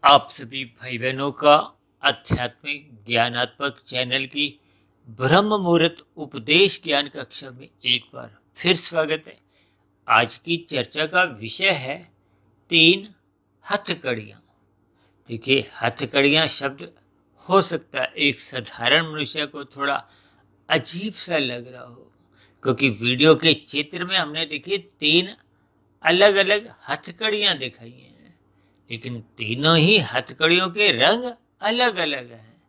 आप सभी भाई बहनों का आध्यात्मिक ज्ञानात्मक चैनल की ब्रह्म मुहूर्त उपदेश ज्ञान कक्षा में एक बार फिर स्वागत है। आज की चर्चा का विषय है 3 हथकड़ियाँ। देखिए, हथकड़ियाँ शब्द हो सकता है एक साधारण मनुष्य को थोड़ा अजीब सा लग रहा हो, क्योंकि वीडियो के चित्र में हमने देखिए 3 अलग अलग हथकड़ियाँ दिखाई हैं, लेकिन तीनों ही हथकड़ियों के रंग अलग अलग हैं।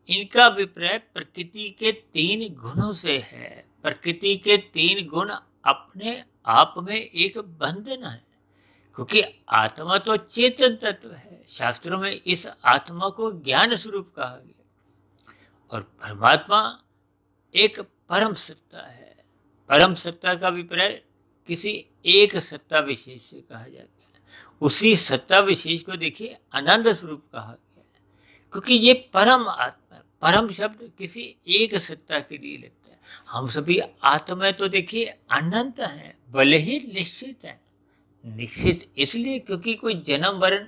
इनका अभिप्राय प्रकृति के 3 गुणों से है। प्रकृति के 3 गुण अपने आप में एक बंधन है, क्योंकि आत्मा तो चेतन तत्व है। शास्त्रों में इस आत्मा को ज्ञान स्वरूप कहा गया और परमात्मा एक परम सत्ता है। परम सत्ता का अभिप्राय किसी एक सत्ता विशेष से कहा जाता है। उसी सत्ता विशेष को देखिए आनंद स्वरूप कहा गया है, क्योंकि ये परम आत्मा है। परम शब्द किसी एक सत्ता के लिए लगता है। हम सभी आत्मा तो देखिए अनंत हैं, भले ही निश्चित है। निश्चित इसलिए क्योंकि कोई जन्म मरण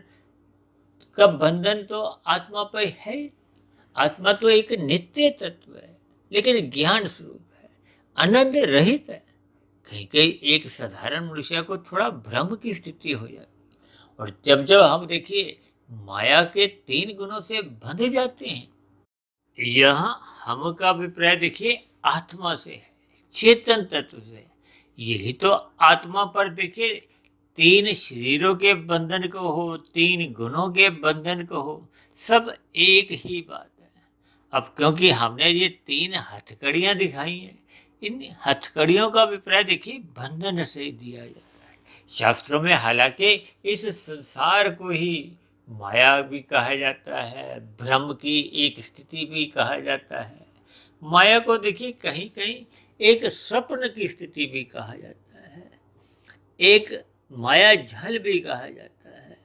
का बंधन तो आत्मा पर है। आत्मा तो एक नित्य तत्व है, लेकिन ज्ञान स्वरूप है, आनंद रहित है। कहीं कहीं एक साधारण मनुष्य को थोड़ा भ्रम की स्थिति हो जाती है। और जब जब हम देखिए माया के 3 गुणों से बंध जाते हैं, यहाँ हम का अभिप्राय देखिए आत्मा से है, चेतन तत्व से। यही तो आत्मा पर देखिए 3 शरीरों के बंधन को हो, 3 गुणों के बंधन को हो, सब एक ही बात है। अब क्योंकि हमने ये 3 हथकड़ियाँ दिखाई हैं, इन हथकड़ियों का अभिप्राय देखिए बंधन से दिया जाता है। शास्त्रों में हालांकि इस संसार को ही माया भी कहा जाता है, भ्रम की एक स्थिति भी कहा जाता है। माया को देखिए कहीं कहीं एक स्वप्न की स्थिति भी कहा जाता है, एक माया झल भी कहा जाता है।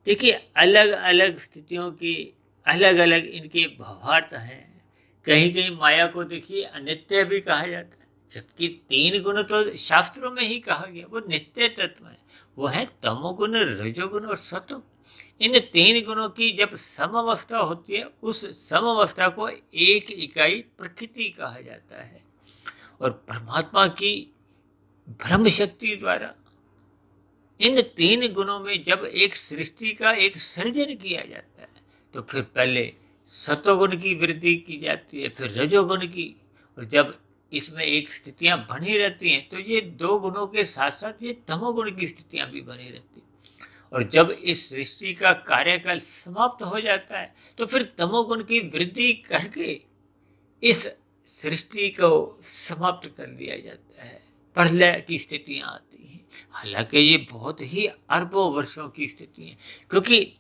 देखिए अलग अलग स्थितियों की अलग अलग इनके भावार्थ हैं। कहीं कहीं माया को देखिए अनित्य भी कहा जाता है, जबकि 3 गुण तो शास्त्रों में ही कहा गया वो नित्य तत्व है। वो है तमोगुण, रजोगुण और सतोगुण। इन 3 गुणों की जब समअवस्था होती है, उस समअवस्था को एक इकाई प्रकृति कहा जाता है। और परमात्मा की ब्रह्म शक्ति द्वारा इन 3 गुणों में जब एक सृष्टि का एक सृजन किया जाता है, तो फिर पहले सतोगुण की वृद्धि की जाती है, फिर रजोगुण की। और जब इसमें एक स्थितियां बनी रहती हैं, तो ये 2 गुणों के साथ साथ ये तमोगुण की स्थितियां भी बनी रहती हैं। और जब इस सृष्टि का कार्यकाल समाप्त हो जाता है, तो फिर तमोगुण की वृद्धि करके इस सृष्टि को समाप्त कर दिया जाता है। प्रलय की स्थितियां आती हैं। हालांकि ये बहुत ही अरबों वर्षों की स्थिति है, क्योंकि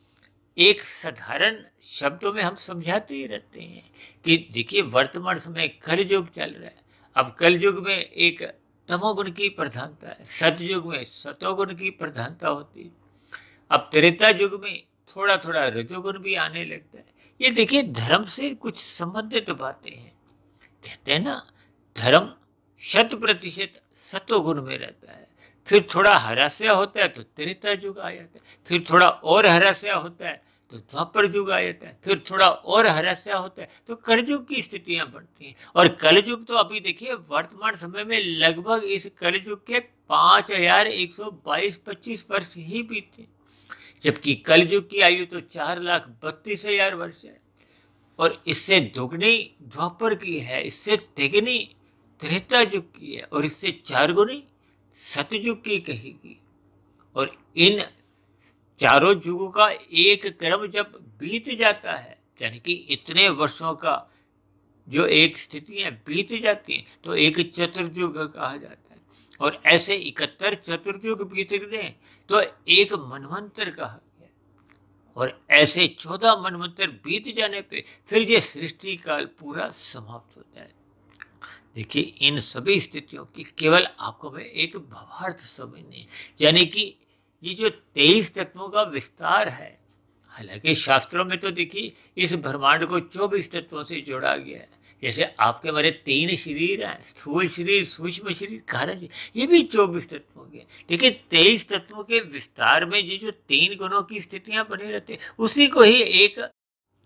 एक साधारण शब्दों में हम समझाते ही रहते हैं कि देखिए वर्तमान समय कलयुग चल रहा है। अब कलयुग में एक तमोगुण की प्रधानता है, सतयुग में सतोगुण की प्रधानता होती है। अब त्रेता युग में थोड़ा थोड़ा रजोगुण भी आने लगता है। ये देखिए धर्म से कुछ संबंधित बातें हैं। कहते हैं ना, धर्म 100% सतोगुण में रहता है, फिर थोड़ा हरास्य होता है तो त्रेता युग आ जाता है, फिर थोड़ा और हरास्य होता है तो द्वापर युग आ जाता है, फिर थोड़ा और हरास्या होता है तो कलयुग की स्थितियां बनती हैं। और कलयुग तो अभी देखिए वर्तमान समय में लगभग इस कलयुग के 5122-25 वर्ष ही बीते, जबकि कलयुग की आयु तो 4,32,000 वर्ष है। और इससे दुगनी द्वापर की है, इससे तिगनी त्रेता युग की है, और इससे 4 गुनी सतयुग की कहेगी। और इन चारों युगों का एक क्रम जब बीत जाता है, यानी कि इतने वर्षों का जो एक स्थिति है बीत जाती है, तो एक चतुर्युग कहा जाता है। और ऐसे 71 चतुर्युग बीत गए तो एक मनवंतर कहा गया। और ऐसे 14 मनवंतर बीत जाने पे फिर ये सृष्टि काल पूरा समाप्त होता है। देखिए इन सभी स्थितियों की केवल आपको में एक भावार्थ समझनी, यानी कि ये जो 23 तत्वों का विस्तार है। हालांकि शास्त्रों में तो देखिए इस ब्रह्मांड को 24 तत्वों से जोड़ा गया है, जैसे आपके हमारे 3 शरीर हैं, स्थूल शरीर, सूक्ष्म शरीर, कारण शरीर, ये भी 24 तत्वों के। देखिए 23 तत्वों के विस्तार में ये जो 3 गुणों की स्थितियां बनी रहती है, उसी को ही एक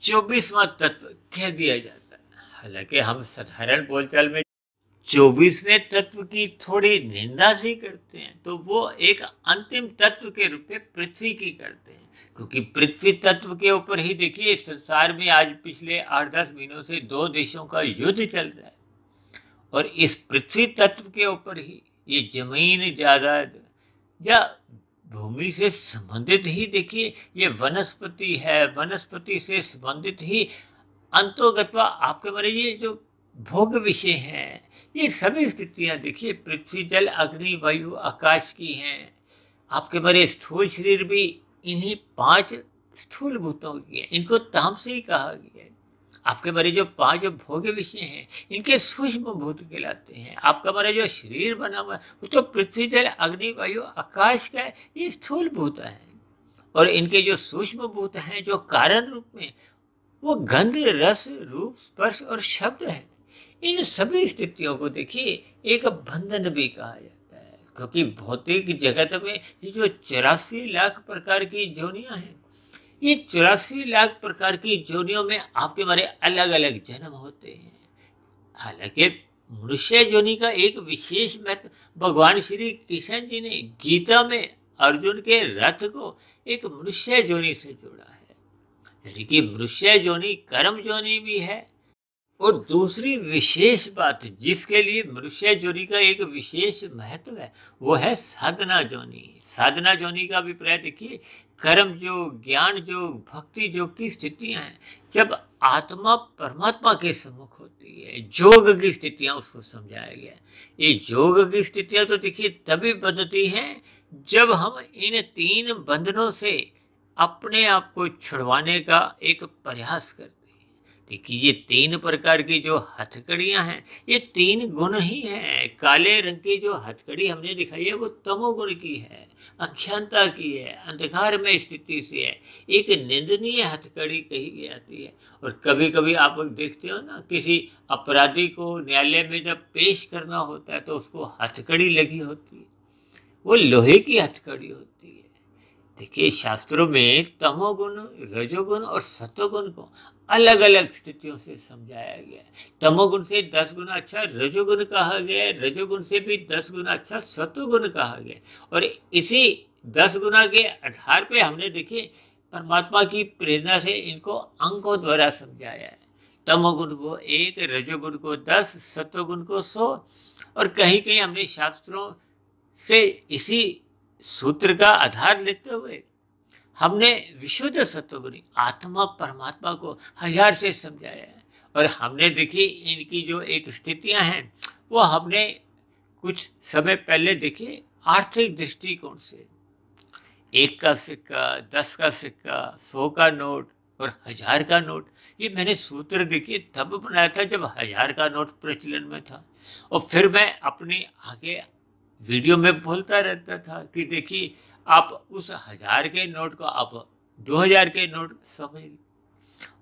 24वां तत्व कह दिया जाता है। हालांकि हम साधारण बोलचाल में 24वें तत्व की थोड़ी निंदा से करते हैं, तो वो एक अंतिम तत्व के रूप में पृथ्वी की करते हैं, क्योंकि पृथ्वी तत्व के ऊपर ही देखिए संसार में आज पिछले 8-10 महीनों से 2 देशों का युद्ध चल रहा है। और इस पृथ्वी तत्व के ऊपर ही ये जमीन जायदाद या भूमि से संबंधित ही देखिए ये वनस्पति है, वनस्पति से संबंधित ही अंतोगत्वा आपके बारे ये जो भोग विषय हैं, ये सभी स्थितियां देखिए पृथ्वी, जल, अग्नि, वायु, आकाश की हैं। आपके बारे स्थूल शरीर भी इन्हीं 5 स्थूल भूतों की है, इनको तामसी कहा गया है। आपके बारे जो 5 भोग विषय हैं, इनके सूक्ष्म भूत कहलाते हैं। आपका हमारा जो शरीर बना हुआ है वो तो पृथ्वी, जल, अग्नि, वायु, आकाश का है, ये स्थूल भूत है। और इनके जो सूक्ष्म भूत हैं, जो कारण रूप में, वो गंध, रस, रूप, स्पर्श और शब्द है। इन सभी स्थितियों को देखिए एक बंधन भी कहा जाता है, क्योंकि भौतिक जगत में ये जो 84 लाख प्रकार की जोनियां हैं, ये 84 लाख प्रकार की जोनियों में आपके हमारे अलग अलग जन्म होते हैं। हालांकि मनुष्य जोनि का एक विशेष महत्व भगवान श्री कृष्ण जी ने गीता में अर्जुन के रथ को एक मनुष्य जोनि से जोड़ा है, यानी कि मनुष्य जोनि कर्म जोनि भी है। और दूसरी विशेष बात जिसके लिए मनुष्य जोनि का एक विशेष महत्व है, वो है साधना जोनि। साधना जोनि का अभिप्राय देखिए कर्म योग, ज्ञान योग, भक्ति योग की स्थितियां हैं। जब आत्मा परमात्मा के सम्मुख होती है, योग की स्थितियां उसको समझाया गया है। ये योग की स्थितियां तो देखिए तभी बनती हैं जब हम इन 3 बंधनों से अपने आप को छुड़वाने का एक प्रयास करते हैं। देखिए ये 3 प्रकार की जो हथकड़ियां हैं, ये 3 गुण ही हैं। काले रंग की जो हथकड़ी हमने दिखाई है वो तमोगुण की है, अज्ञानता की है, अंधकार में स्थिति से है, एक निंदनीय हथकड़ी कही जाती है। और कभी कभी आप देखते हो ना, किसी अपराधी को न्यायालय में जब पेश करना होता है तो उसको हथकड़ी लगी होती है, वो लोहे की हथकड़ी होती है। देखिए शास्त्रों में तमोगुण, रजोगुण और सतोगुण को अलग अलग स्थितियों से समझाया गया है। तमोगुण से 10 गुना अच्छा रजोगुण कहा गया है, रजोगुण से भी 10 गुना अच्छा सतोगुण कहा गया है। और इसी 10 गुना के आधार पे हमने देखिए परमात्मा की प्रेरणा से इनको अंकों द्वारा समझाया है। तमोगुण को 1, रजोगुण को 10, सतोगुण को 100। और कहीं कहीं हमने शास्त्रों से इसी सूत्र का आधार लेते हुए हमने विशुद्ध सत्वगुणी आत्मा परमात्मा को 1000 से समझाया है। और हमने देखी इनकी जो एक स्थितियां हैं वो हमने कुछ समय पहले देखी आर्थिक दृष्टिकोण से। 1 का सिक्का, 10 का सिक्का, 100 का नोट और 1000 का नोट, ये मैंने सूत्र देखिए तब बनाया था जब 1000 का नोट प्रचलन में था। और फिर मैं अपने आगे वीडियो में बोलता रहता था कि देखिए आप उस 1000 के नोट को आप 2000 के नोट समझ।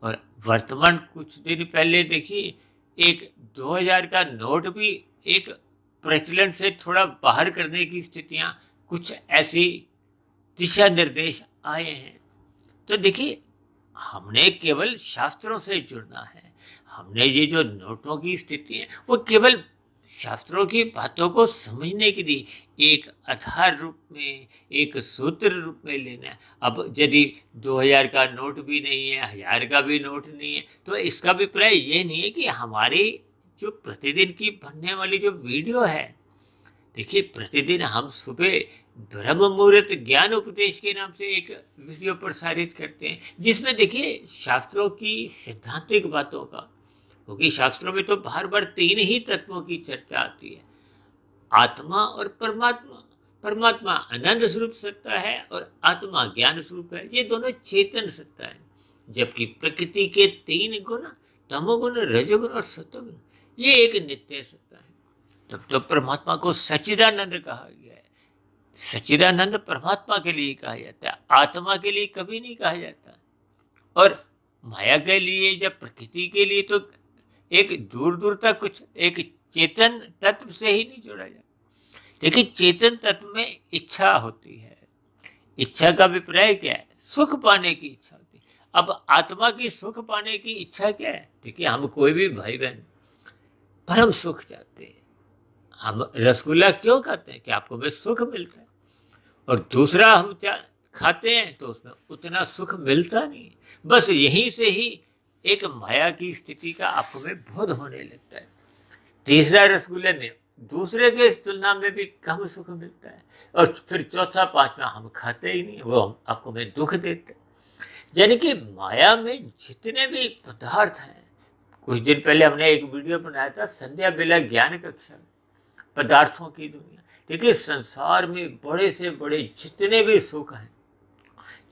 और वर्तमान कुछ दिन पहले देखिए एक 2000 का नोट भी एक प्रचलन से थोड़ा बाहर करने की स्थितियां, कुछ ऐसी दिशा निर्देश आए हैं। तो देखिए हमने केवल शास्त्रों से जुड़ना है। हमने ये जो नोटों की स्थिति है वो केवल शास्त्रों की बातों को समझने के लिए एक आधार रूप में, एक सूत्र रूप में लेना है। अब यदि 2000 का नोट भी नहीं है, 1000 का भी नोट नहीं है, तो इसका अभिप्राय ये नहीं है कि हमारी जो प्रतिदिन की बनने वाली जो वीडियो है, देखिए प्रतिदिन हम सुबह ब्रह्म मुहूर्त ज्ञान उपदेश के नाम से एक वीडियो प्रसारित करते हैं, जिसमें देखिए शास्त्रों की सिद्धांतिक बातों का, क्योंकि शास्त्रों में तो बार बार 3 ही तत्वों की चर्चा आती है, आत्मा और परमात्मा। परमात्मा आनंद स्वरूप सत्ता है और आत्मा ज्ञान स्वरूप है, ये दोनों चेतन सत्ता है। जबकि प्रकृति के 3 गुण, तमोगुण, रजोगुण और सतोगुण, ये एक नित्य सत्ता है। तब तो परमात्मा को सच्चिदानंद कहा गया है। सच्चिदानंद परमात्मा के लिए कहा जाता है, आत्मा के लिए कभी नहीं कहा जाता। और माया के लिए या प्रकृति के लिए तो एक दूर दूर तक कुछ एक चेतन तत्व से ही नहीं जोड़ा जाता। लेकिन चेतन तत्व में इच्छा होती है। इच्छा का अभिप्राय क्या है? सुख पाने की इच्छा होती है। अब आत्मा की सुख पाने की इच्छा क्या है? देखिए, हम कोई भी भाई बहन परम सुख चाहते हैं। हम रसगुल्ला क्यों खाते हैं? कि आपको में सुख मिलता है। और दूसरा हम खाते हैं तो उसमें उतना सुख मिलता नहीं है। बस यहीं से ही एक माया की स्थिति का आपको में बोध होने लगता है। तीसरा रसगुल्ले में दूसरे के तुलना में भी कम सुख मिलता है। और फिर चौथा पांचवा हम खाते ही नहीं, वो आपको में दुख देते हैं। यानी कि माया में जितने भी पदार्थ हैं, कुछ दिन पहले हमने एक वीडियो बनाया था संध्या बेला ज्ञान कक्षा में, पदार्थों की दुनिया। देखिए, संसार में बड़े से बड़े जितने भी सुख हैं,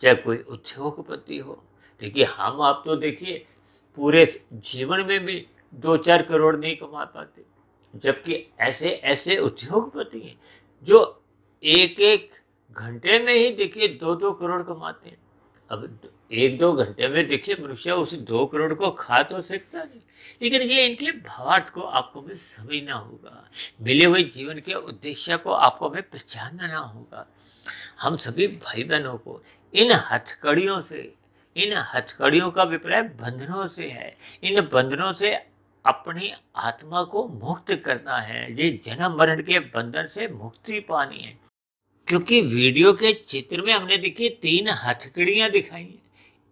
चाहे कोई उद्योगपति हो, देखिए हम आप तो देखिए पूरे जीवन में भी 2-4 करोड़ नहीं कमा पाते, जबकि ऐसे ऐसे उद्योगपति हैं जो एक एक घंटे में ही देखिए 2-2 करोड़ कमाते हैं। अब 1-2 घंटे में देखिए मनुष्य उस 2 करोड़ को खा तो सकता नहीं, लेकिन ये इनके भावार्थ को आपको में समझना होगा, मिले हुए जीवन के उद्देश्य को आपको में पहचानना होगा। हम सभी भाई बहनों को इन हथकड़ियों से, इन हथकड़ियों का अभिप्राय बंधनों से है, इन बंधनों से अपनी आत्मा को मुक्त करना है। ये जन्म मरण के बंधन से मुक्ति पानी है। क्योंकि वीडियो के चित्र में हमने देखिए 3 हथकड़ियां दिखाई हैं।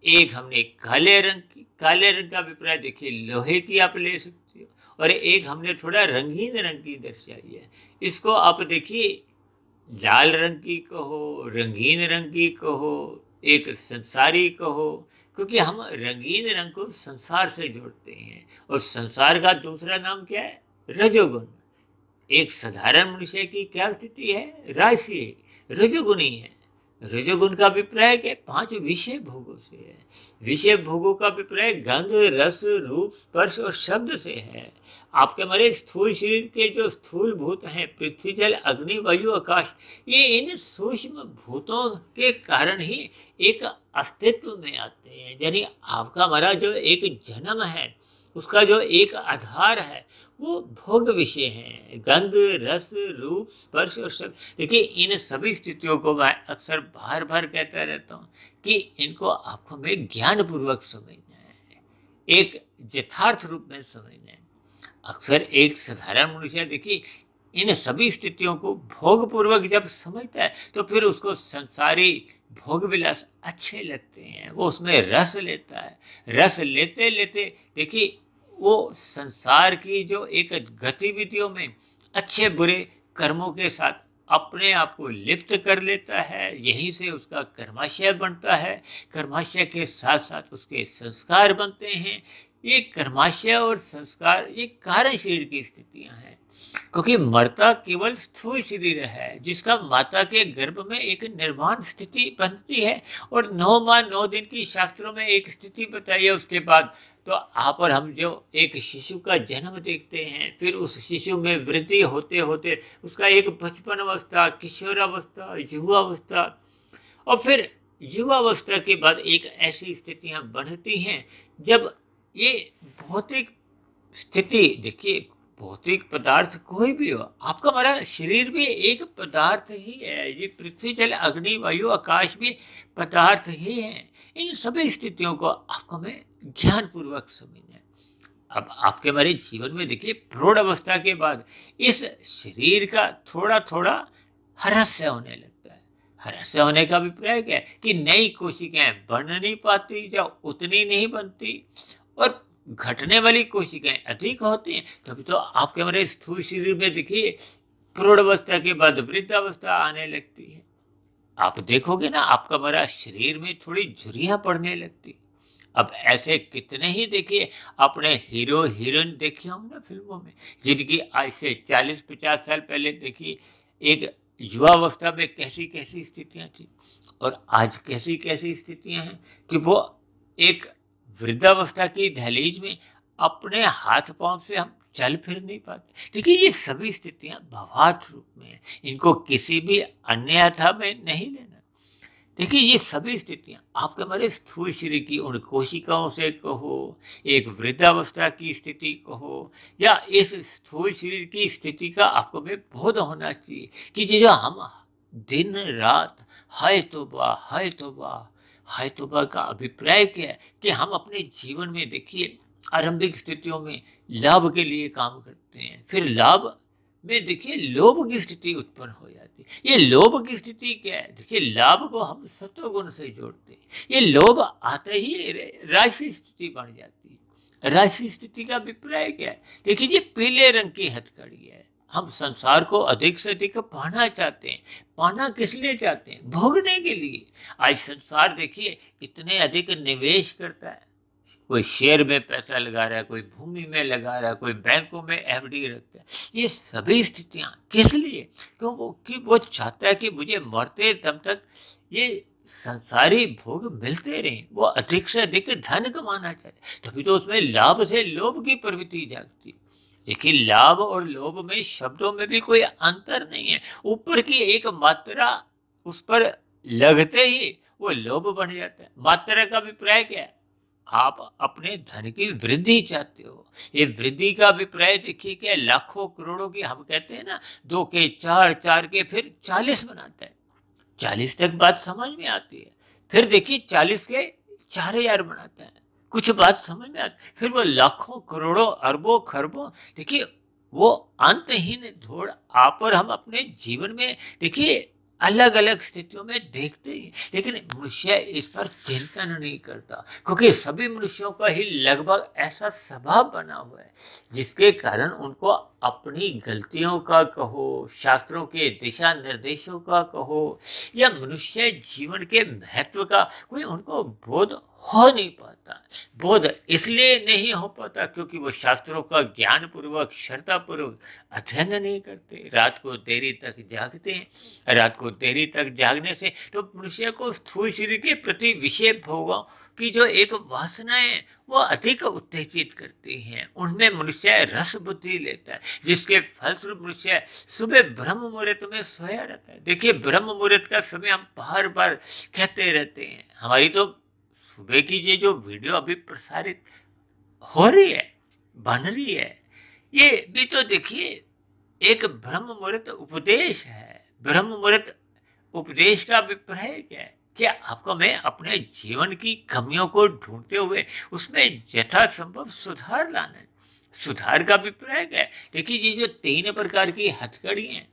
एक हमने काले रंग की, काले रंग का अभिप्राय देखिए लोहे की आप ले सकते हो, और एक हमने थोड़ा रंगीन रंग की दर्शाई है। इसको आप देखिए लाल रंग की कहो, रंगीन रंग की कहो, एक संसारी कहो, क्योंकि हम रंगीन रंग को संसार से जोड़ते हैं। और संसार का दूसरा नाम क्या है? रजोगुण। एक साधारण मनुष्य की क्या स्थिति है? राशि है, रजोगुणी है। रजोगुण का अभिप्राय क्या? 5 विषय भोगों से है। विषय भोगों का अभिप्राय गंध, रस, रूप, स्पर्श और शब्द से है। आपके हमारे स्थूल शरीर के जो स्थूल भूत हैं, पृथ्वी, जल, अग्नि, वायु, आकाश, ये इन सूक्ष्म भूतों के कारण ही एक अस्तित्व में आते हैं। यानी आपका हमारा जो एक जन्म है, उसका जो एक आधार है वो भोग विषय है, गंध, रस, रूप, स्पर्श और शब्द। देखिए, इन सभी स्थितियों को मैं अक्सर बार बार कहता रहता हूँ कि इनको आपको में ज्ञान पूर्वक समझना है, एक यथार्थ रूप में समझना है। अक्सर एक साधारण मनुष्य देखिए इन सभी स्थितियों को भोग पूर्वक जब समझता है तो फिर उसको संसारी भोग विलास अच्छे लगते हैं, वो उसमें रस लेता है। रस लेते लेते देखिए वो संसार की जो एक गतिविधियों में अच्छे बुरे कर्मों के साथ अपने आप को लिप्त कर लेता है। यहीं से उसका कर्माशय बनता है, कर्माशय के साथ साथ उसके संस्कार बनते हैं। ये कर्माशय और संस्कार ये कारण शरीर की स्थितियां हैं, क्योंकि मरता केवल स्थूल शरीर है जिसका माता के गर्भ में एक निर्माण स्थिति बनती है। और 9 माह 9 दिन की शास्त्रों में एक स्थिति बताई है। उसके बाद तो आप और हम जो एक शिशु का जन्म देखते हैं, फिर उस शिशु में वृद्धि होते होते उसका एक बचपन अवस्था, किशोरावस्था, युवावस्था, और फिर युवावस्था के बाद एक ऐसी स्थितियां बनती हैं जब ये भौतिक स्थिति, देखिए भौतिक पदार्थ कोई भी हो, आपका हमारा शरीर भी एक पदार्थ ही है। ये पृथ्वी, जल, अग्नि, वायु, आकाश भी पदार्थ ही है। इन सभी स्थितियों को आपको हमें ज्ञान पूर्वक समझना है। अब आपके हमारे जीवन में देखिए प्रौढ़ अवस्था के बाद इस शरीर का थोड़ा थोड़ा ह्रास होने लगता है। ह्रास होने का अभिप्राय क्या है? कि नई कोशिकाएं बन नहीं पाती या उतनी नहीं बनती, और घटने वाली कोशिकाएं अधिक होती हैं। तभी तो आपके हमारे स्थूल शरीर में देखिए प्रौढ़ावस्था के बाद वृद्धावस्था आने लगती है। आप देखोगे ना, आपका हमारा शरीर में थोड़ी झुर्रियां पड़ने लगती। अब ऐसे कितने ही देखिए अपने हीरो हीरोइन देखे होंगे फिल्मों में, जिनकी आज से 40-50 साल पहले देखिए एक युवावस्था में कैसी कैसी स्थितियां थी, और आज कैसी कैसी स्थितियां हैं कि वो एक वृद्धावस्था की दहलीज में अपने हाथ पांव से हम चल फिर नहीं पाते। देखिए ये सभी स्थितियां भावार्थ रूप में हैं, इनको किसी भी अन्यथा में नहीं लेना। देखिए ये सभी स्थितियां आपके हमारे स्थूल शरीर की उन कोशिकाओं से कहो, एक वृद्धावस्था की स्थिति कहो, या इस स्थूल शरीर की स्थिति का आपको में बोध होना चाहिए कि ये जो हम दिन रात हाय तौबा हाय तौबा हाय तौबा का अभिप्राय क्या है कि हम अपने जीवन में देखिए आरंभिक स्थितियों में लाभ के लिए काम करते हैं, फिर लाभ में देखिए लोभ की स्थिति उत्पन्न हो जाती है। ये लोभ की स्थिति क्या है? देखिए लाभ को हम सत्वगुण से जोड़ते हैं, ये लोभ आते ही राशि स्थिति बन जाती है। राशि स्थिति का अभिप्राय क्या है? देखिए ये पीले रंग की हथकड़ी है। हम संसार को अधिक से अधिक पाना चाहते हैं। पाना किस लिए चाहते हैं? भोगने के लिए। आज संसार देखिए इतने अधिक निवेश करता है, कोई शेयर में पैसा लगा रहा है, कोई भूमि में लगा रहा है, कोई बैंकों में एफडी रखता है। ये सभी स्थितियां किस लिए? क्योंकि वो चाहता है कि मुझे मरते दम तक ये संसारी भोग मिलते रहे, वो अधिक से अधिक धन कमाना चाहता है। तभी तो उसमें लाभ से लोभ की प्रवृत्ति जागती है। देखिए लाभ और लोभ में शब्दों में भी कोई अंतर नहीं है। ऊपर की एक मात्रा उस पर लगते ही वो लोभ बन जाता है। मात्रा का अभिप्राय क्या है? आप अपने धन की वृद्धि चाहते हो। ये वृद्धि का अभिप्राय देखिए क्या, लाखों करोड़ों की हम कहते हैं ना, 2 के 4, 4 के फिर 40 बनाता है। 40 तक बात समझ में आती है, फिर देखिए 40 के 4000 बनाता है, कुछ बात समझ में आती है, फिर वो लाखों करोड़ों अरबों खरबों। देखिए वो अंतहीन दौड़ आप और हम अपने जीवन में देखिए अलग अलग स्थितियों में देखते हैं, लेकिन मनुष्य इस पर चिंतन नहीं करता, क्योंकि सभी मनुष्यों का ही लगभग ऐसा स्वभाव बना हुआ है जिसके कारण उनको अपनी गलतियों का कहो, शास्त्रों के दिशा निर्देशों का कहो, या मनुष्य जीवन के महत्व का कोई उनको बोध हो नहीं पाता। बोध इसलिए नहीं हो पाता क्योंकि वो शास्त्रों का ज्ञान पूर्वक श्रद्धा पूर्वक अध्ययन नहीं करते, रात को देरी तक जागते हैं। रात को देरी तक जागने से तो मनुष्य को स्थूल शरीर के प्रति विषय भोगों की जो एक वासना है वो अधिक उत्तेजित करती हैं। उनमें मनुष्य रस बुद्धि लेता है, जिसके फलस्वरूप मनुष्य सुबह ब्रह्म मुहूर्त में सोया रहता है। देखिए ब्रह्म मुहूर्त का समय हम बार बार कहते रहते हैं। हमारी तो सुबह की ये जो वीडियो अभी प्रसारित हो रही है, बन रही है, ये भी तो देखिए एक ब्रह्म मुहूर्त उपदेश है। ब्रह्म मुहूर्त उपदेश का अभिप्राय क्या है? क्या आपको मैं अपने जीवन की कमियों को ढूंढते हुए उसमें यथासंभव सुधार लाना है। सुधार का अभिप्राय क्या है? देखिए ये जो 3 प्रकार की हथकड़ी हैं,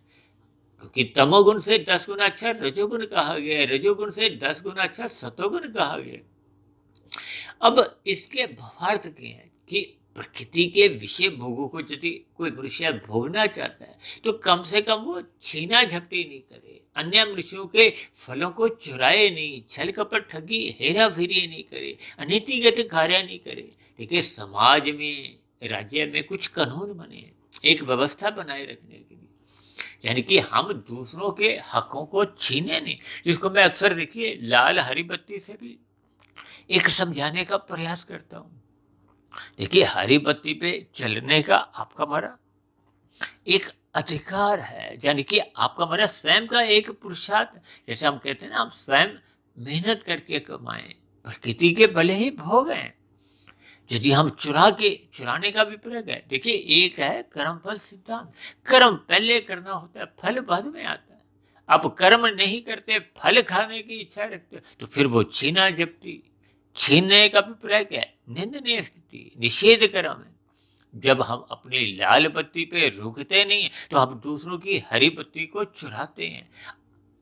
क्योंकि तमोगुण से 10 गुना अच्छा रजोगुण कहा गया है, रजोगुण से 10 गुना अच्छा सतोगुण कहा गया। अब इसके भावार्थ क्या है कि प्रकृति के विषय भोगों को यदि कोई मनुष्य भोगना चाहता है तो कम से कम वो छीना झपटी नहीं करे, अन्य मनुष्यों के फलों को चुराए नहीं, छल कपट ठगी हेरा फेरी नहीं करे, अनीतिगत कार्य नहीं करे। देखिए समाज में राज्य में कुछ कानून बने, एक व्यवस्था बनाए रखने के लिए, यानी कि हम दूसरों के हकों को छीने नहीं। जिसको मैं अक्सर देखिए लाल हरी बत्ती से भी एक समझाने का प्रयास करता हूं। देखिए हरी बत्ती पे चलने का आपका हमारा एक अधिकार है, यानी कि आपका हमारा स्वयं का एक पुरुषार्थ। जैसे हम कहते हैं ना, हम स्वयं मेहनत करके कमाएं, प्रकृति के भले ही भोग हैं। यदि हम चुराने का भी प्रयोग है, देखिए एक है कर्म फल सिद्धांत। कर्म पहले करना होता है, फल बाद में आता है। आप कर्म नहीं करते, फल खाने की इच्छा रखते तो फिर वो छीना झपटी। छीनने का अभिप्राय क्या है? निंदनीय स्थिति, निषेध कर्म है। जब हम अपनी लाल बत्ती पे रुकते नहीं तो हम दूसरों की हरी बत्ती को चुराते हैं।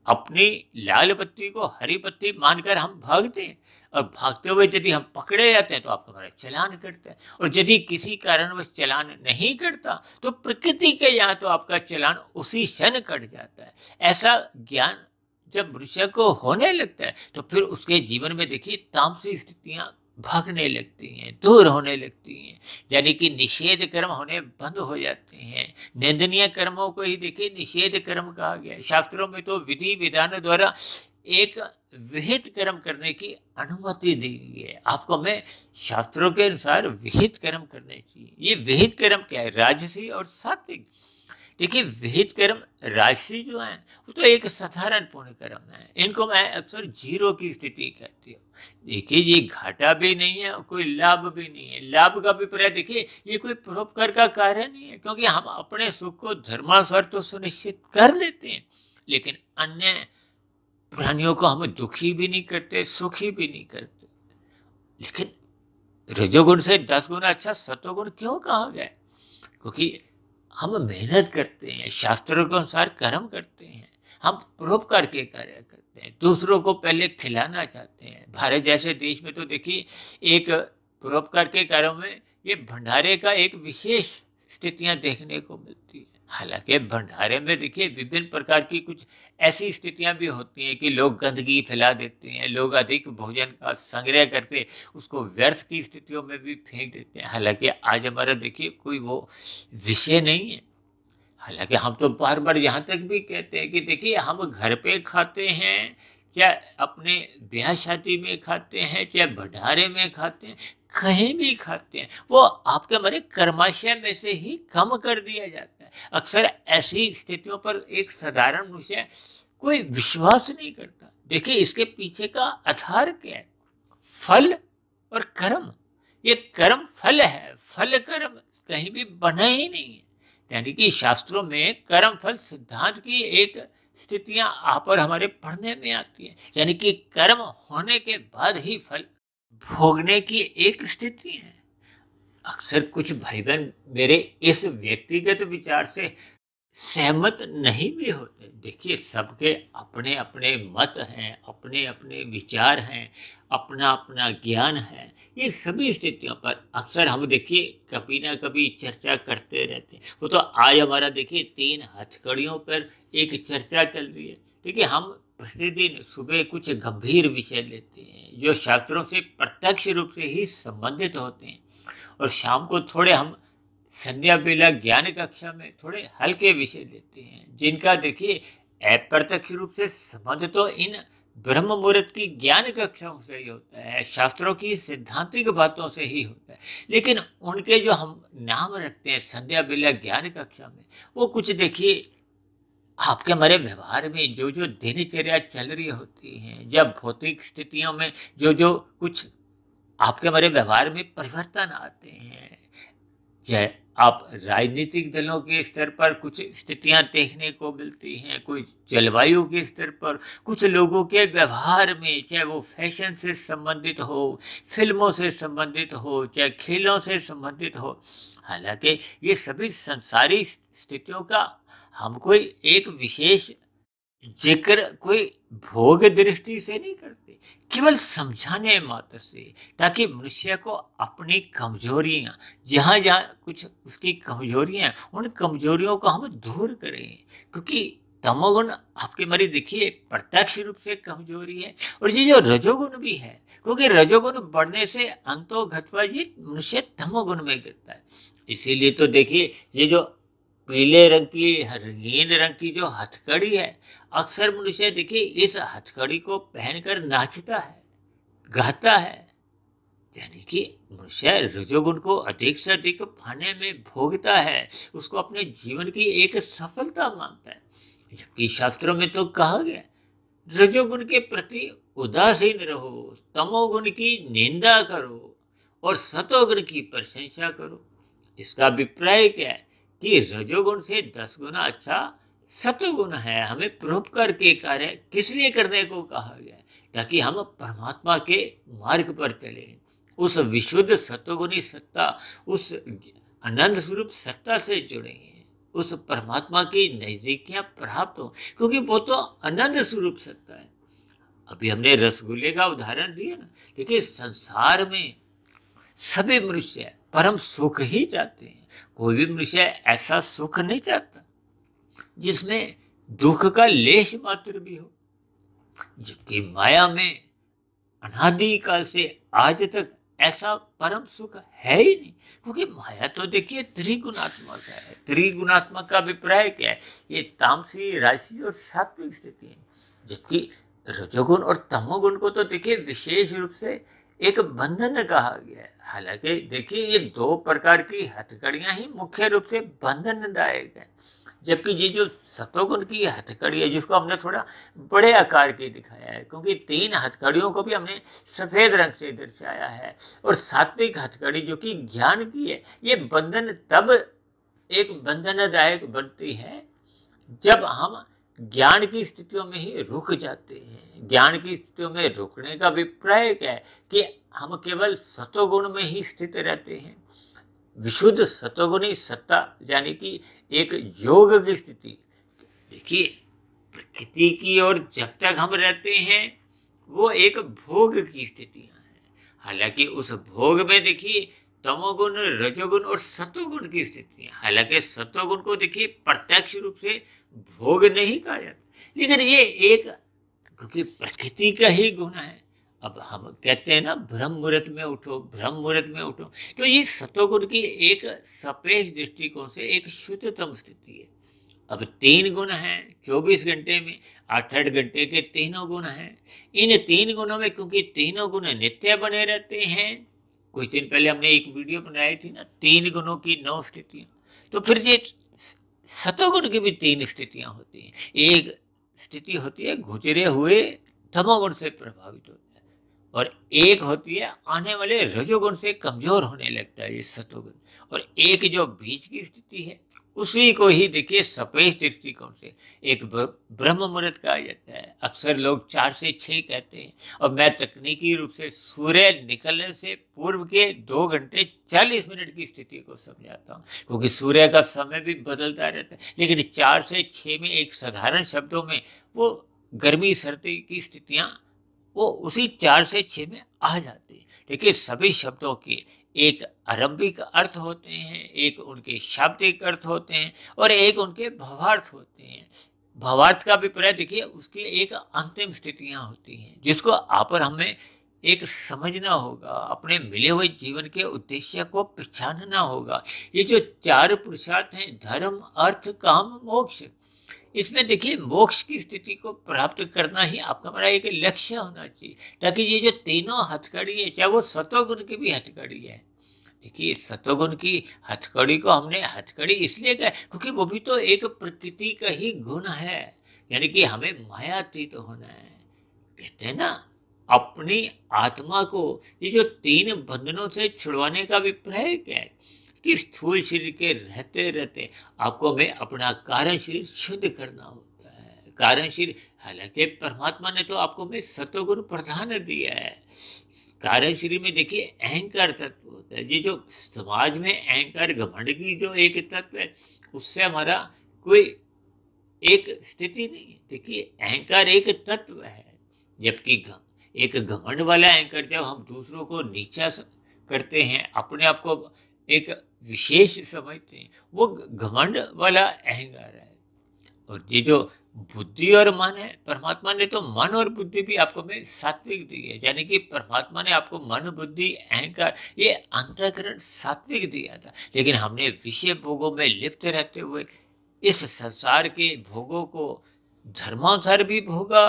अपनी लाल बत्ती को हरी बत्ती मानकर हम भागते हैं, और भागते हुए यदि हम पकड़े जाते हैं तो आपका हमारा चलान करता है, और यदि किसी कारणवश चलान नहीं करता तो प्रकृति के यहाँ तो आपका चलान उसी क्षण कट जाता है। ऐसा ज्ञान जब मनुष्य को होने लगता है तो फिर उसके जीवन में देखिए तामसी स्थितियां भागने लगती हैं, दूर होने लगती हैं, यानी कि निषेध कर्म होने बंद हो जाते हैं। निंदनीय कर्मों को ही देखिए निषेध कर्म कहा गया है। शास्त्रों में तो विधि विधान द्वारा एक विहित कर्म करने की अनुमति दी गई है। आपको मैं शास्त्रों के अनुसार विहित कर्म करने चाहिए। ये विहित कर्म क्या है? राजसी और सात्विक। देखिए विहित कर्म राशि जो है वो तो एक साधारण पूर्ण कर्म है, इनको मैं अक्सर जीरो की स्थिति कहती हूँ। देखिए ये घाटा भी नहीं है और कोई लाभ भी नहीं है। लाभ का अभिप्राय देखिए ये कोई परोपकार का कार्य नहीं है, क्योंकि हम अपने सुख को धर्मानुसार तो सुनिश्चित कर लेते हैं, लेकिन अन्य प्राणियों को हम दुखी भी नहीं करते, सुखी भी नहीं करते। लेकिन रजोगुण से 10 गुना अच्छा सतोगुण क्यों कहा गया? क्योंकि हम मेहनत करते हैं, शास्त्रों के अनुसार कर्म करते हैं, हम परोपकार के कार्य करते हैं, दूसरों को पहले खिलाना चाहते हैं। भारत जैसे देश में तो देखिए एक परोपकार के कार्यों में ये भंडारे का एक विशेष स्थितियां देखने को मिलती है। हालांकि भंडारे में देखिए विभिन्न प्रकार की कुछ ऐसी स्थितियां भी होती हैं कि लोग गंदगी फैला देते हैं, लोग अधिक भोजन का संग्रह करके उसको व्यर्थ की स्थितियों में भी फेंक देते हैं। हालांकि आज हमारा देखिए कोई वो विषय नहीं है। हालांकि हम तो बार बार यहाँ तक भी कहते हैं कि देखिए हम घर पे खाते हैं, चाहे अपने ब्याह शादी में खाते हैं, चाहे भंडारे में खाते हैं, कहीं भी खाते हैं, वो आपके हमारे कर्माशय में से ही कम कर दिया जाता है। अक्सर ऐसी स्थितियों पर एक साधारण मनुष्य कोई विश्वास नहीं करता। देखिए इसके पीछे का आधार क्या है? फल और कर्म। ये कर्म फल है, फल कर्म कहीं भी बना ही नहीं है। यानी कि शास्त्रों में कर्म फल सिद्धांत की एक स्थितियां आप और हमारे पढ़ने में आती है, यानी कि कर्म होने के बाद ही फल भोगने की एक स्थिति है। अक्सर कुछ भाई बहन मेरे इस व्यक्तिगत विचार से सहमत नहीं भी होते। देखिए सबके अपने अपने मत हैं, अपने अपने विचार हैं, अपना अपना ज्ञान है। ये सभी स्थितियों पर अक्सर हम देखिए कभी ना कभी चर्चा करते रहते हैं। वो तो आज हमारा देखिए 3 हथकड़ियों पर एक चर्चा चल रही है। देखिए हम प्रतिदिन सुबह कुछ गंभीर विषय लेते हैं जो शास्त्रों से प्रत्यक्ष रूप से ही संबंधित होते हैं, और शाम को थोड़े हम संध्या बेला ज्ञान कक्षा में थोड़े हल्के विषय लेते हैं जिनका देखिए अप्रत्यक्ष रूप से संबंध तो इन ब्रह्म मुहूर्त की ज्ञान कक्षाओं से ही होता है, शास्त्रों की सिद्धांतिक बातों से ही होता है। लेकिन उनके जो हम नाम रखते हैं संध्या बेला ज्ञान कक्षा में, वो कुछ देखिए आपके हमारे व्यवहार में जो जो दिनचर्या चल रही होती है, जब भौतिक स्थितियों में जो जो कुछ आपके हमारे व्यवहार में परिवर्तन आते हैं, चाहे आप राजनीतिक दलों के स्तर पर कुछ स्थितियां देखने को मिलती हैं, कोई जलवायु के स्तर पर, कुछ लोगों के व्यवहार में, चाहे वो फैशन से संबंधित हो, फिल्मों से संबंधित हो, चाहे खेलों से संबंधित हो। हालांकि ये सभी संसारी स्थितियों का हम कोई एक विशेष जिक्र कोई भोग दृष्टि से नहीं करते, केवल समझाने मात्र से, ताकि मनुष्य को अपनी कमजोरियां, जहां जहां कुछ उसकी कमजोरियां, उन कमजोरियों को हम दूर करें। क्योंकि तमोगुण आपके मरी देखिए प्रत्यक्ष रूप से कमजोरी है, और ये जो रजोगुण भी है, क्योंकि रजोगुण बढ़ने से अंतो घटवा ये मनुष्य तमोगुण में गिरता है। इसीलिए तो देखिए ये जो पीले रंग की रंगीन रंग की जो हथकड़ी है, अक्सर मनुष्य देखिए इस हथकड़ी को पहनकर नाचता है, गाता है। यानी कि मनुष्य रजोगुण को अधिक से अधिक पाने में भोगता है, उसको अपने जीवन की एक सफलता मानता है। जबकि शास्त्रों में तो कहा गया रजोगुण के प्रति उदासीन रहो, तमोगुण की निंदा करो और सतोगुण की प्रशंसा करो। इसका अभिप्राय क्या है कि रजोगुण से 10 गुना अच्छा सतोगुण है। हमें परोपकार के कार्य किस लिए करने को कहा गया है? ताकि हम परमात्मा के मार्ग पर चलें, उस विशुद्ध सतोगुणी सत्ता, उस अनंत स्वरूप सत्ता से जुड़े, उस परमात्मा की नजदीकियां प्राप्त हो, क्योंकि वो तो अनंत स्वरूप सत्ता है। अभी हमने रसगुल्ले का उदाहरण दिया ना। देखिए संसार में सभी मनुष्य परम सुख ही चाहते हैं। कोई भी मनुष्य ऐसा सुख नहीं चाहता जिसमें दुख का लेश मात्र भी हो। जबकि माया में अनादि काल से आज तक ऐसा परम सुख है ही नहीं, क्योंकि माया तो देखिए त्रिगुणात्मक है। त्रिगुणात्मक का अभिप्राय क्या है? ये तामसी, राजसी और सात्विक स्थिति है। जबकि रजोगुण और तमोगुण को तो देखिए विशेष रूप से एक बंधन कहा गया है। हालांकि देखिए ये दो प्रकार की हथकड़ियां ही मुख्य रूप से बंधनदायक है, जबकि ये जो सतोगुण की हथकड़ी है जिसको हमने थोड़ा बड़े आकार की दिखाया है, क्योंकि तीन हथकड़ियों को भी हमने सफेद रंग से दर्शाया है। और सात्विक हथकड़ी जो कि ज्ञान की है, ये बंधन तब एक बंधनदायक बनती है जब हम ज्ञान की स्थितियों में ही रुक जाते हैं। ज्ञान की स्थितियों में रुकने का अभिप्राय क्या है कि हम केवल सतोगुण में ही स्थित रहते हैं। विशुद्ध सतोगुणी सत्ता यानी कि एक योग की स्थिति। देखिए प्रकृति की ओर जब तक हम रहते हैं वो एक भोग की स्थितियां हैं। हालांकि उस भोग में देखिए तमोगुण, रजोगुण और सतोगुण की स्थिति है। हालांकि सतोगुण को देखिए प्रत्यक्ष रूप से भोग नहीं कहा जाता, लेकिन ये एक क्योंकि प्रकृति का ही गुण है। अब हम कहते हैं ना ब्रह्म मुहूर्त में उठो, ब्रह्म मुहूर्त में उठो, तो ये सतोगुण की एक सापेक्ष दृष्टिकोण से एक शुद्धतम स्थिति है। अब तीन गुण हैं 24 घंटे में, 8-8 घंटे के तीनों गुण हैं। इन तीन गुणों में क्योंकि तीनों गुण नित्य बने रहते हैं, कुछ दिन पहले हमने एक वीडियो बनाई थी ना, 3 गुणों की 9 स्थितियां, तो फिर ये सतोगुण की भी 3 स्थितियां होती हैं। एक स्थिति होती है गुजरे हुए तमोगुण से प्रभावित होता है, और एक होती है आने वाले रजोगुण से कमजोर होने लगता है ये सतोगुण, और एक जो बीच की स्थिति है उसी को ही देखिए सफेद दृष्टिकोण से एक ब्रह्म मुहूर्त कहा जाता है। अक्सर लोग 4 से 6 कहते हैं, और मैं तकनीकी रूप से सूर्य निकलने से पूर्व के 2 घंटे 40 मिनट की स्थिति को समझाता हूँ, क्योंकि सूर्य का समय भी बदलता रहता है। लेकिन 4 से 6 में एक साधारण शब्दों में वो गर्मी सर्दी की स्थितियाँ वो उसी 4 से 6 में आ जाती है। देखिए सभी शब्दों के एक आरंभिक अर्थ होते हैं, एक उनके शाब्दिक अर्थ होते हैं, और एक उनके भावार्थ होते हैं। भावार्थ का अभिप्राय देखिए उसकी एक अंतिम स्थितियां होती हैं जिसको आप और हमें एक समझना होगा, अपने मिले हुए जीवन के उद्देश्य को पहचानना होगा। ये जो 4 पुरुषार्थ हैं, धर्म, अर्थ, काम, मोक्ष, इसमें देखिए मोक्ष की स्थिति को प्राप्त करना ही आपका हमारा एक लक्ष्य होना चाहिए, ताकि ये जो तीनों हथकड़ी है, चाहे वो सतोगुण की भी हथकड़ी है। देखिए सतोगुण की हथकड़ी को हमने हथकड़ी इसलिए कहा क्योंकि वो भी तो एक प्रकृति का ही गुण है, यानी कि हमें मायातीत होना है। कहते हैं ना अपनी आत्मा को ये जो 3 बंधनों से छुड़वाने का अभिप्राय क्या है कि स्थूल शरीर के रहते रहते आपको हमें अपना कारण शरीर शुद्ध करना होता है। कारण शरीर, हालांकि परमात्मा ने तो आपको हमें सतोगुण प्रधान दिया है। कारण शरीर में देखिए अहंकार तत्व होता है। ये जो समाज में अहंकार घमंड की जो एक तत्व है, उससे हमारा कोई एक स्थिति नहीं है। देखिए अहंकार एक तत्व है, जबकि एक घमंड वाला अहंकार, जब हम दूसरों को नीचा करते हैं, अपने आप को एक विशेष समझते हैं, वो घमंड वाला अहंकार है। और ये जो बुद्धि और मन है, परमात्मा ने तो मन और बुद्धि भी आपको में सात्विक दी है, यानी कि परमात्मा ने आपको मन, बुद्धि, अहंकार, ये अंतःकरण सात्विक दिया था। लेकिन हमने विषय भोगों में लिप्त रहते हुए इस संसार के भोगों को धर्मानुसार भी भोगा,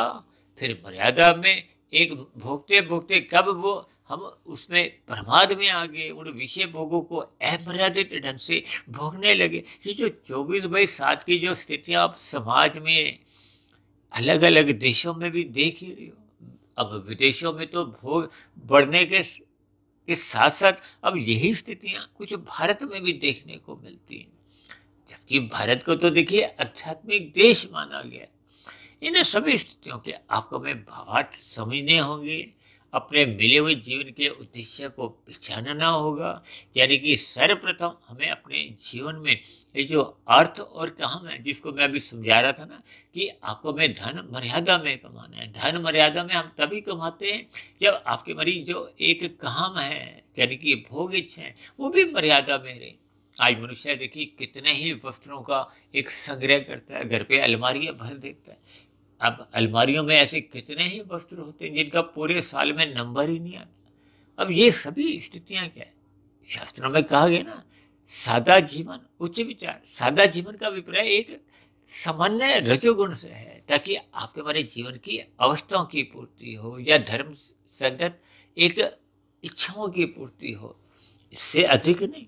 फिर मर्यादा में एक भोगते भोगते कब वो हम उसमें प्रमाद में आ गए, उन विषय भोगों को अमर्यादित ढंग से भोगने लगे। ये जो 24/7 की जो स्थितियां आप समाज में अलग अलग देशों में भी देख ही रही हो, अब विदेशों में तो भोग बढ़ने के साथ साथ अब यही स्थितियां कुछ भारत में भी देखने को मिलती हैं, जबकि भारत को तो देखिए आध्यात्मिक देश माना गया। इन सभी स्थितियों के आपको हमें भावार्थ समझने होंगे, अपने मिले हुए जीवन के उद्देश्य को पहचानना होगा। यानी कि सर्वप्रथम हमें अपने जीवन में ये जो अर्थ और काम है, जिसको मैं अभी समझा रहा था ना कि आपको हमें धन मर्यादा में कमाना है। धन मर्यादा में हम तभी कमाते हैं जब आपके मरी जो एक काम है, यानी कि भोग इच्छा है, वो भी मर्यादा में रहे। आज मनुष्य देखिए कितने ही वस्त्रों का एक संग्रह करता है, घर पे अलमारियां भर देता है। अब अलमारियों में ऐसे कितने ही वस्त्र होते हैं जिनका पूरे साल में नंबर ही नहीं आता। अब ये सभी स्थितियां क्या है, शास्त्रों में कहा गया ना, सादा जीवन उच्च विचार। सादा जीवन का अभिप्राय एक सामान्य रजोगुण से है, ताकि आपके हमारे जीवन की अवस्थाओं की पूर्ति हो, या धर्म संगत एक इच्छाओं की पूर्ति हो, इससे अधिक नहीं।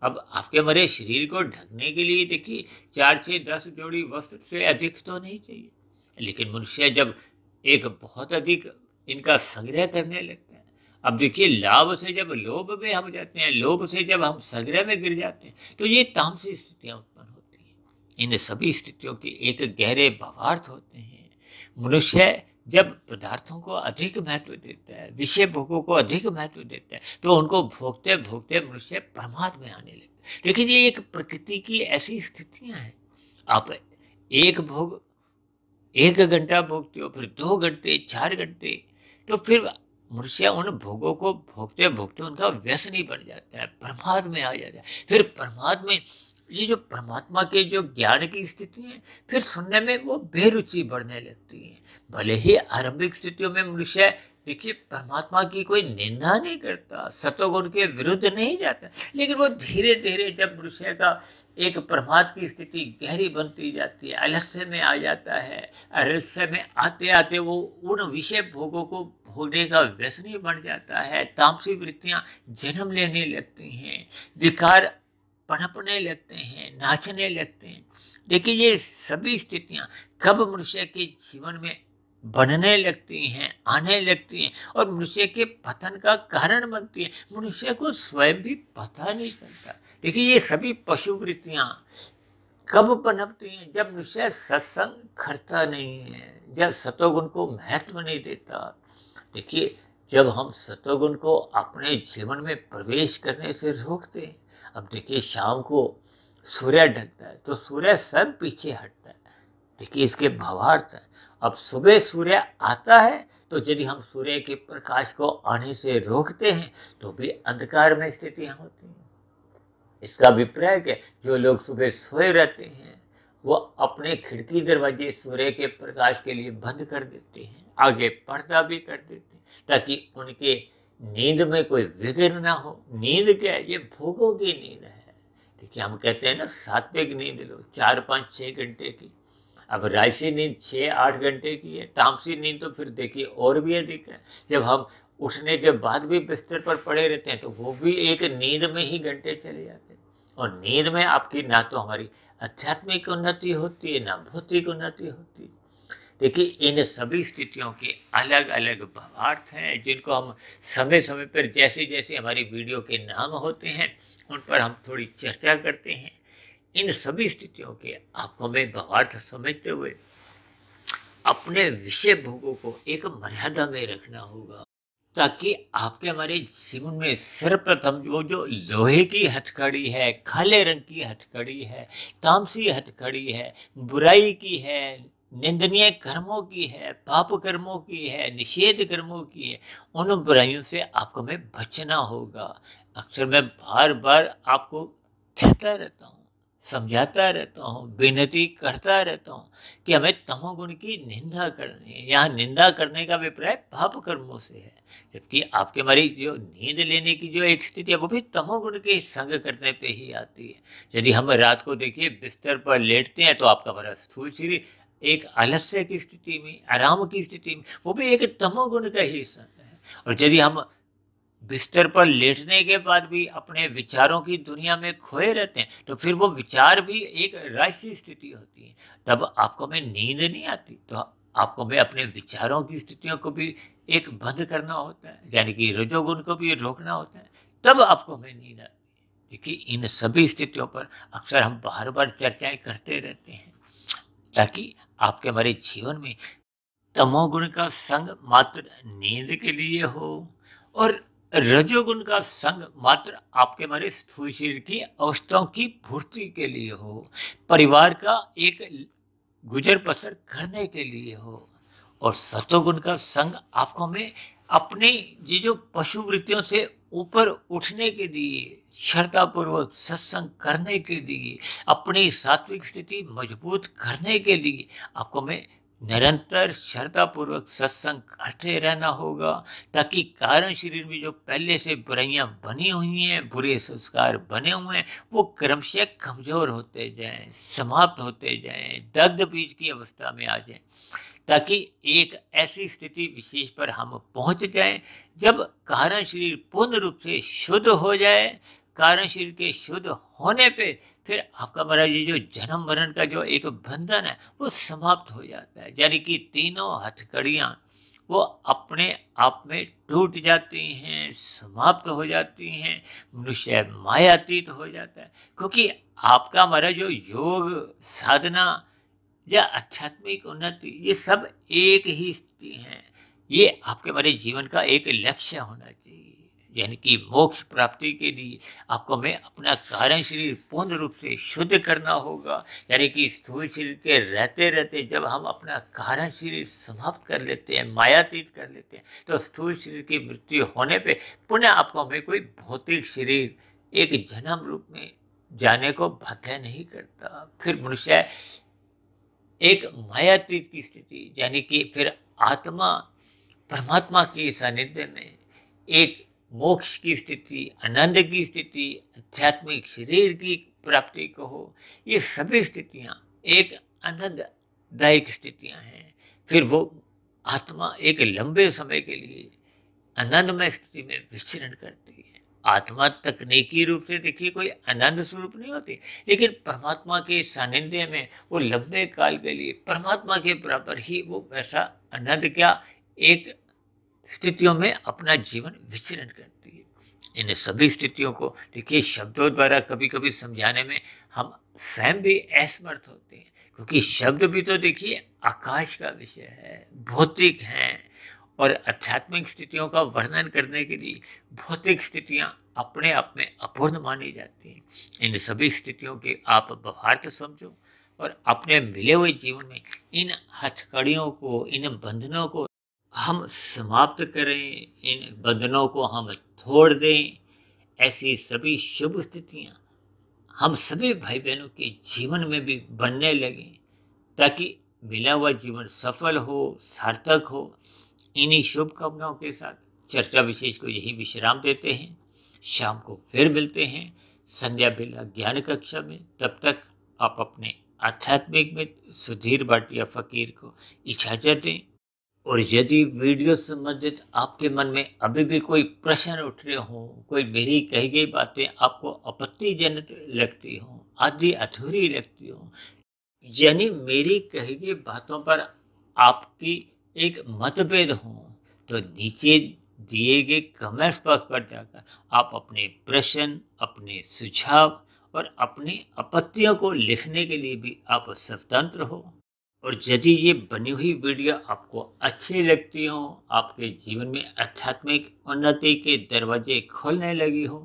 अब आपके हमारे शरीर को ढकने के लिए देखिए 4 से 10 जोड़ी वस्त्र से अधिक तो नहीं चाहिए, लेकिन मनुष्य जब एक बहुत अधिक इनका संग्रह करने लगता है, अब देखिए लाभ से जब लोभ में हम जाते हैं, लोभ से जब हम संग्रह में गिर जाते हैं, तो ये तामसी स्थितियां उत्पन्न होती हैं। इन सभी स्थितियों के एक गहरे भावार्थ होते हैं। मनुष्य जब पदार्थों को अधिक महत्व देता है, विषय भोगों को अधिक महत्व देता है, तो उनको भोगते भोगते मनुष्य प्रमाद में आने लगता है। देखिए ये एक प्रकृति की ऐसी स्थितियां हैं। आप एक भोग 1 घंटा भोगते हो, फिर 2 घंटे 4 घंटे, तो फिर मनुष्य उन भोगों को भोगते भोगते उनका व्यसनी बन जाता है, प्रमाद में आ जाता है। फिर प्रमाद में ये जो परमात्मा के जो ज्ञान की स्थिति है, फिर सुनने में वो बेरुचि बढ़ने लगती है। भले ही आरंभिक स्थितियों में मनुष्य देखिए परमात्मा की कोई निंदा नहीं करता, सतोगुण के विरुद्ध नहीं जाता, लेकिन वो धीरे धीरे जब मनुष्य का एक प्रमाद की स्थिति गहरी बनती जाती है, आलस्य में आ जाता है, आलस्य में आते आते वो उन विषय भोगों को भोगने का व्यसनी बन जाता है, तामसी वृत्तियां जन्म लेने लगती हैं, विकार पनपने लगते हैं, नाचने लगते हैं। देखिए ये सभी स्थितियां कब मनुष्य के जीवन में बनने लगती हैं, आने लगती हैं और मनुष्य के पतन का कारण बनती है, मनुष्य को स्वयं भी पता नहीं चलता। देखिए ये सभी पशु वृत्तियां कब पनपती हैं, जब मनुष्य सत्संग करता नहीं है, जब सतोगुण को महत्व नहीं देता। देखिए जब हम सतोगुण को अपने जीवन में प्रवेश करने से रोकते हैं, अब देखिए शाम को सूर्य ढलता है तो सूर्य सब पीछे हटता है। देखिए इसके भावार्थ है। अब सुबह सूर्य आता है तो यदि हम सूर्य के प्रकाश को आने से रोकते हैं तो भी अंधकार में स्थितियां होती हैं। इसका अभिप्राय क्या, जो लोग सुबह सोए रहते हैं वो अपने खिड़की दरवाजे सूर्य के प्रकाश के लिए बंद कर देते हैं, आगे पर्दा भी कर देते हैं, ताकि उनके नींद में कोई विघ्न ना हो। नींद क्या है, ये भोगों की नींद है। देखिए हम कहते हैं ना सात्विक नींद लो 4, 5, 6 घंटे की। अब राजसी नींद 6, 8 घंटे की है, तामसी नींद तो फिर देखिए और भी अधिक है। जब हम उठने के बाद भी बिस्तर पर पड़े रहते हैं तो वो भी एक नींद में ही घंटे चले जाते हैं। और नींद में आपकी ना तो हमारी आध्यात्मिक उन्नति होती है, ना भौतिक उन्नति होती है। देखिए इन सभी स्थितियों के अलग अलग भावार्थ हैं, जिनको हम समय समय पर जैसे जैसे हमारी वीडियो के नाम होते हैं उन पर हम थोड़ी चर्चा करते हैं। इन सभी स्थितियों के आपको में भावार्थ समझते हुए अपने विषय भोगों को एक मर्यादा में रखना होगा, ताकि आपके हमारे जीवन में सर्वप्रथम वो जो लोहे की हथकड़ी है, काले रंग की हथकड़ी है, तामसी हथकड़ी है, बुराई की है, निंदनीय कर्मों की है, पाप कर्मों की है, निषेध कर्मों की है, उन बुराइयों से आपको में बचना होगा। अक्सर मैं बार बार आपको कहता रहता हूँ, समझाता रहता हूँ, विनती करता रहता हूँ कि हमें तमोगुण की निंदा करनी है। यहाँ निंदा करने का अभिप्राय पाप कर्मों से है, जबकि आपके हमारी जो नींद लेने की जो एक स्थिति है वो भी तमोगुण के संग करने पे ही आती है। यदि हम रात को देखिए बिस्तर पर लेटते हैं तो आपका हमारा स्थूल शरीर एक आलस्य की स्थिति में, आराम की स्थिति में, वो भी एक तमोगुण का ही संग है। और यदि हम बिस्तर पर लेटने के बाद भी अपने विचारों की दुनिया में खोए रहते हैं तो फिर वो विचार भी एक राजसी स्थिति होती है। तब आपको में नींद नहीं आती, तो आपको में अपने विचारों की स्थितियों को भी एक बंद करना होता है, यानी कि रजोगुण को भी रोकना होता है, तब आपको में नींद आती है। देखिए इन सभी स्थितियों पर अक्सर हम बार बार चर्चाएं करते रहते हैं, ताकि आपके हमारे जीवन में तमोगुण का संग मात्र नींद के लिए हो और रजोगुण का संग मात्र आपके हमारे स्थूल शरीर की अवस्थाओं की पूर्ति के लिए हो, परिवार का एक गुजर बसर करने के लिए हो, और सतोगुण का संग आपको में अपने ये जो पशु वृत्तियों से ऊपर उठने के लिए, श्रद्धापूर्वक सत्संग करने के लिए, अपनी सात्विक स्थिति मजबूत करने के लिए आपको में निरंतर श्रद्धापूर्वक सत्संग करते रहना होगा, ताकि कारण शरीर में जो पहले से बुराइयां बनी हुई हैं, बुरे संस्कार बने हुए हैं, वो क्रमशः कमजोर होते जाएं, समाप्त होते जाएं, दग्ध बीज की अवस्था में आ जाएं, ताकि एक ऐसी स्थिति विशेष पर हम पहुंच जाएं जब कारण शरीर पूर्ण रूप से शुद्ध हो जाए। कारण शरीर के शुद्ध होने पे फिर आपका महाराज ये जो जन्म मरण का जो एक बंधन है वो समाप्त हो जाता है, यानी कि तीनों हथकड़ियां वो अपने आप में टूट जाती हैं, समाप्त हो जाती हैं, मनुष्य मायातीत हो जाता है। क्योंकि आपका महाराज जो योग साधना या आध्यात्मिक उन्नति ये सब एक ही स्थिति है। ये आपके हमारे जीवन का एक लक्ष्य होना चाहिए, यानी कि मोक्ष प्राप्ति के लिए आपको हमें अपना कारण शरीर पूर्ण रूप से शुद्ध करना होगा। यानी कि स्थूल शरीर के रहते रहते जब हम अपना कारण शरीर समाप्त कर लेते हैं, मायातीत कर लेते हैं, तो स्थूल शरीर की मृत्यु होने पे पुनः आपको हमें कोई भौतिक शरीर एक जन्म रूप में जाने को बाध्य नहीं करता। फिर मनुष्य एक मायातीत की स्थिति, यानी कि फिर आत्मा परमात्मा के सानिध्य में एक मोक्ष की स्थिति, आनंद की स्थिति, आध्यात्मिक शरीर की प्राप्ति को हो, ये सभी स्थितियां एक आनंददायक स्थितियां हैं। फिर वो आत्मा एक लंबे समय के लिए आनंदमय स्थिति में विचरण करती है। आत्मा तकनीकी रूप से देखिए कोई आनंद स्वरूप नहीं होती, लेकिन परमात्मा के सानिध्य में वो लंबे काल के लिए परमात्मा के बराबर ही वो वैसा आनंद क्या एक स्थितियों में अपना जीवन विचरण करती है। इन सभी स्थितियों को देखिए शब्दों द्वारा कभी कभी समझाने में हम स्वयं भी असमर्थ होते हैं, क्योंकि शब्द भी तो देखिए आकाश का विषय है, भौतिक है, और आध्यात्मिक स्थितियों का वर्णन करने के लिए भौतिक स्थितियां अपने आप में अपूर्ण मानी जाती हैं। इन सभी स्थितियों के आप भावार्थ समझो और अपने मिले हुए जीवन में इन हथकड़ियों को, इन बंधनों को हम समाप्त करें, इन बंधनों को हम तोड़ दें। ऐसी सभी शुभ स्थितियां हम सभी भाई बहनों के जीवन में भी बनने लगें, ताकि मिला हुआ जीवन सफल हो, सार्थक हो। इन्हीं शुभकामनाओं के साथ चर्चा विशेष को यही विश्राम देते हैं। शाम को फिर मिलते हैं संध्या बेला ज्ञान कक्षा में। तब तक आप अपने आध्यात्मिक मित्र सुधीर भाटिया फकीर को इजाजत दें। और यदि वीडियो संबंधित आपके मन में अभी भी कोई प्रश्न उठ रहे हो, कोई मेरी कही गई बातें आपको आपत्तिजनक लगती हो, आधी अधूरी लगती हो, यानी मेरी कही गई बातों पर आपकी एक मतभेद हो, तो नीचे दिए गए कमेंट्स बॉक्स पर जाकर आप अपने प्रश्न, अपने सुझाव और अपनी आपत्तियों को लिखने के लिए भी आप स्वतंत्र हो। और यदि ये बनी हुई वीडियो आपको अच्छी लगती हो, आपके जीवन में आध्यात्मिक उन्नति के दरवाजे खोलने लगी हो,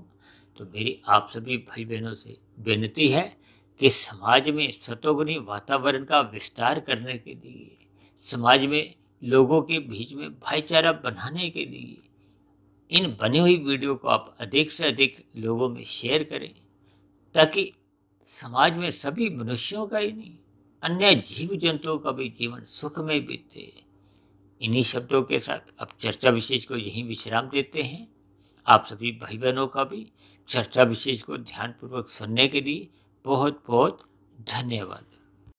तो मेरी आप सभी भाई बहनों से विनती है कि समाज में सतोगुणी वातावरण का विस्तार करने के लिए, समाज में लोगों के बीच में भाईचारा बनाने के लिए इन बनी हुई वीडियो को आप अधिक से अधिक लोगों में शेयर करें, ताकि समाज में सभी मनुष्यों का ही नहीं, अन्य जीव जंतुओं का भी जीवन सुख में बीते। इन्हीं शब्दों के साथ अब चर्चा विशेष को यहीं विश्राम देते हैं। आप सभी भाई बहनों का भी चर्चा विशेष को ध्यानपूर्वक सुनने के लिए बहुत बहुत धन्यवाद।